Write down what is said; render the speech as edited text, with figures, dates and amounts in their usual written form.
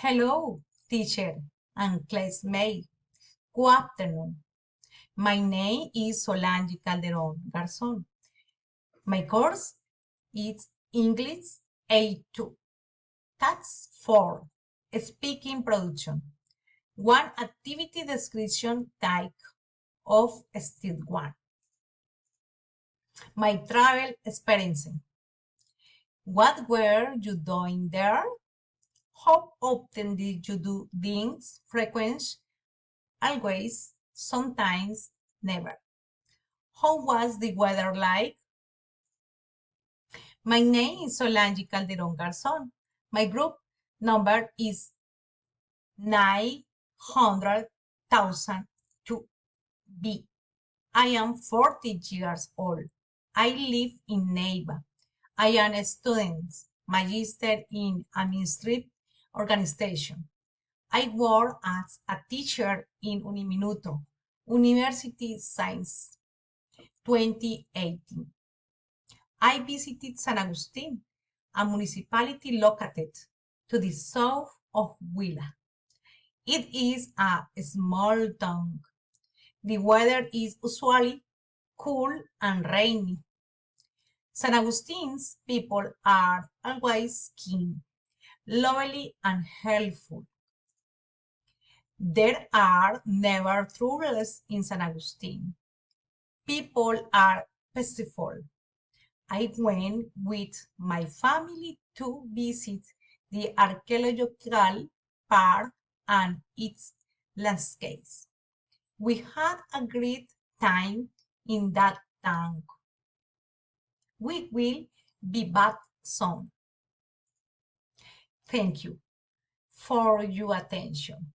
Hello, teacher and classmate. Good afternoon. My name is Solange Calderon Garzon. My course is English A2. Task 4. Speaking production. One activity description type of Step 1. My travel experience. What were you doing there? How often did you do things? Frequent? Always? Sometimes? Never. How was the weather like? My name is Solange Calderon Garzon. My group number is 900,002B. I am 40 years old. I live in Neiva. I am a student, magister in administrative organization. I work as a teacher in Uniminuto, University Science, 2018. I visited San Agustin, a municipality located to the south of Huila. It is a small town. The weather is usually cool and rainy. San Agustin's people are always kind, lovely, and helpful. There are never troubles in San Agustin. People are peaceful. I went with my family to visit the archaeological park and its landscapes. We had a great time in that town. We will be back soon. Thank you for your attention.